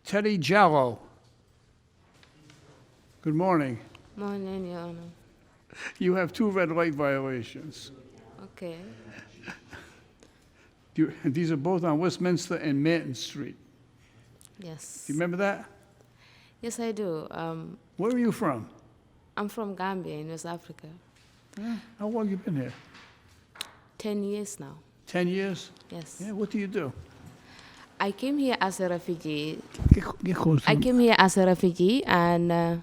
Teddy Jallo. Good morning. Morning, Your Honor. You have 2 red light violations. Okay. These are both on Westminster and Manton Street. Yes. You remember that? Yes, I do. Where are you from? I'm from Gambia in West Africa. Yeah. How long have you been here? 10 years now. 10 years? Yes. Yeah, what do you do? I came here as a refugee. Get close. I came here as a refugee, and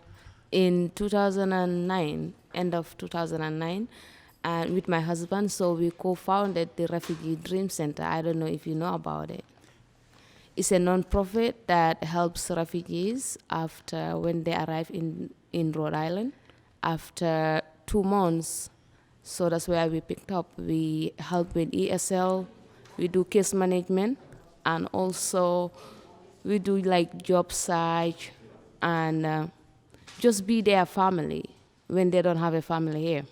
in 2009, end of 2009, and with my husband, so we co-founded the Refugee Dream Center. I don't know if you know about it. It's a non-profit that helps refugees after when they arrive in Rhode Island. After 2 months, so that's where we picked up. We help with ESL, we do case management, and also we do like job search and just be their family when they don't have a family here.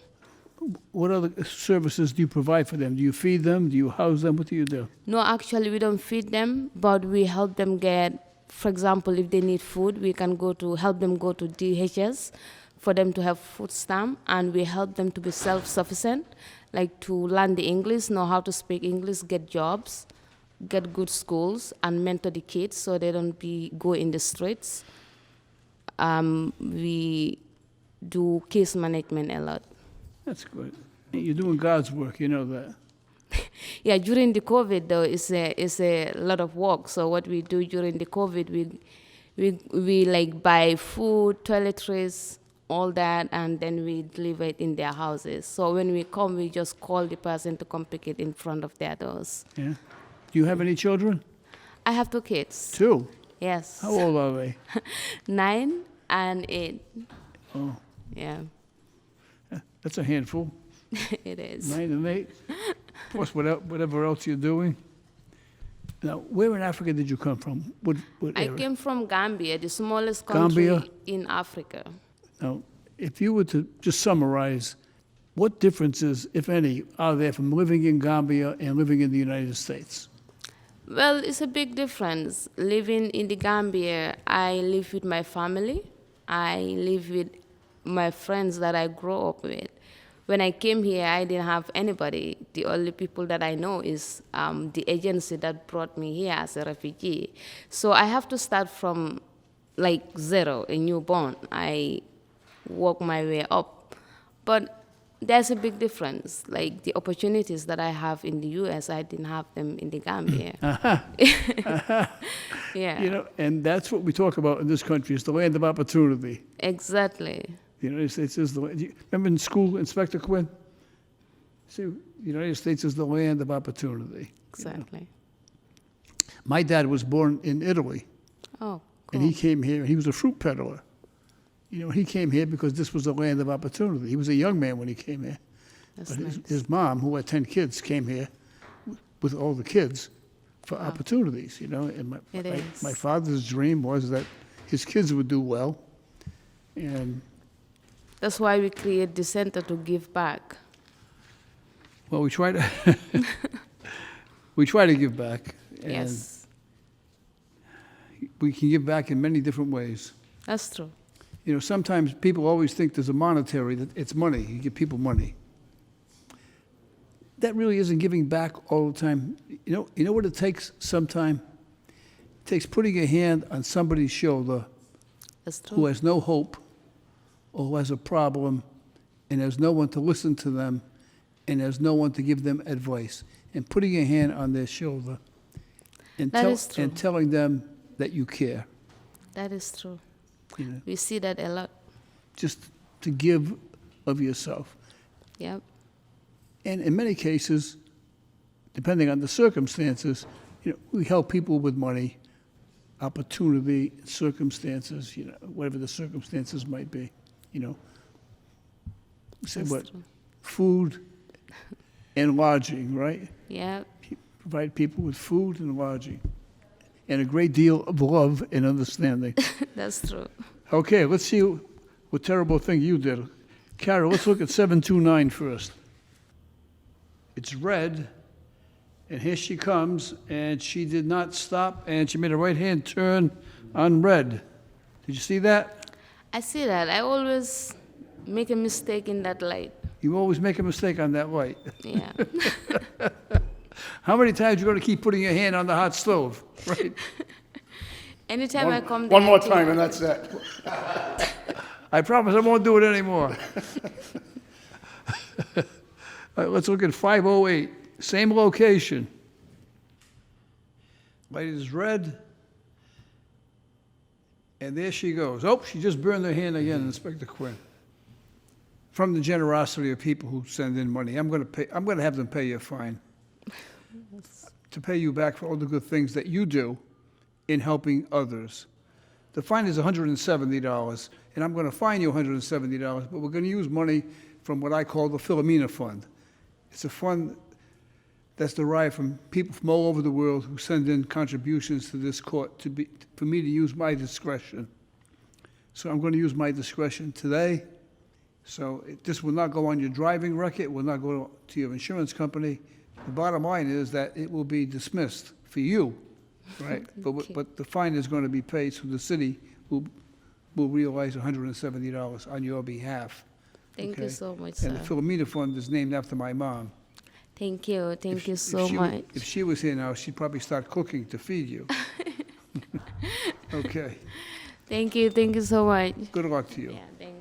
What other services do you provide for them? Do you feed them? Do you house them? What do you do? No, actually, we don't feed them, but we help them get, for example, if they need food, we can help them go to DHS for them to have food stamp, and we help them to be self-sufficient, like to learn the English, know how to speak English, get jobs, get good schools, and mentor the kids so they don't go in the streets. We do case management a lot. That's good. You're doing God's work, you know that. Yeah, during the COVID though, it's a lot of work. So what we do during the COVID, we like buy food, toiletries, all that, and then we deliver it in their houses. So when we come, we just call the person to come pick it in front of their doors. Yeah. Do you have any children? I have 2 kids. 2? Yes. How old are they? 9 and 8. Oh, Yeah, that's a handful. it is. 9 and 8. Plus whatever else you're doing. Now, where in Africa did you come from? What I area? came from Gambia, the smallest country Gambia? in Africa. Now, if you were to just summarize, what differences, if any, are there from living in Gambia and living in the United States? Well, it's a big difference. Living in the Gambia, I live with my family. I live with my friends that I grew up with. When I came here, I didn't have anybody. The only people that I know is the agency that brought me here as a refugee. So I have to start from like zero, a newborn. I work my way up. But there's a big difference. Like the opportunities that I have in the U.S., I didn't have them in the Gambia. Yeah. You know, and that's what we talk about in this country, is the land of opportunity. Exactly. The United States is the land. Remember in school, Inspector Quinn? See, the United States is the land of opportunity. Exactly. You know? My dad was born in Italy, Oh, and cool. he came here. He was a fruit peddler. You know, he came here because this was the land of opportunity. He was a young man when he came here. That's But nice. his mom, who had 10 kids, came here with all the kids for opportunities, you know. And It is. my father's dream was that his kids would do well. And, That's why we create the center to give back. well, we try to, give back. And Yes, we can give back in many different ways. that's true. You know, sometimes people always think there's a monetary, that it's money. You give people money. That really isn't giving back all the time. You know what it takes sometime? It takes putting a hand on somebody's shoulder That's who true. has no hope or who has a problem and has no one to listen to them and has no one to give them advice. And putting a hand on their shoulder and, That is true. and telling them that you care. That is true. You know, We see that a lot. just to give of yourself. Yep. And in many cases, depending on the circumstances, you know, we help people with money, opportunity, circumstances, you know, whatever the circumstances might be, you know. Say That's what? true. Food and lodging, right? Yep. Provide people with food and lodging. And a great deal of love and understanding. That's true. Okay, let's see what terrible thing you did. Carol, let's look at 729 first. It's red, and here she comes, and she did not stop, and she made a right-hand turn unread. Did you see that? I see that. I always make a mistake in that light. You always make a mistake on that light. Yeah. How many times you going to keep putting your hand on the hot stove? Right? Anytime I come there, One more I think- time and that's it. I promise I won't do it anymore. All right, let's look at 508, same location. Light is red. And there she goes. Oh, she just burned her hand again, Inspector Quinn. From the generosity of people who send in money, I'm going to have them pay you a fine. To pay you back for all the good things that you do in helping others. The fine is $170, and I'm going to fine you $170, but we're going to use money from what I call the Philomena Fund. It's a fund that's derived from people from all over the world who send in contributions to this court for me to use my discretion. So I'm going to use my discretion today. So this will not go on your driving record, it will not go to your insurance company. The bottom line is that it will be dismissed for you, right? Okay. But the fine is going to be paid, so the city will realize $170 on your behalf. Thank you okay? so much, And the sir. Philomena Fund is named after my mom. Thank you. Thank you If so she- much. If she was here now, she'd probably start cooking to feed you. Okay, Thank you. Thank you so much. good luck to you. Yeah, thank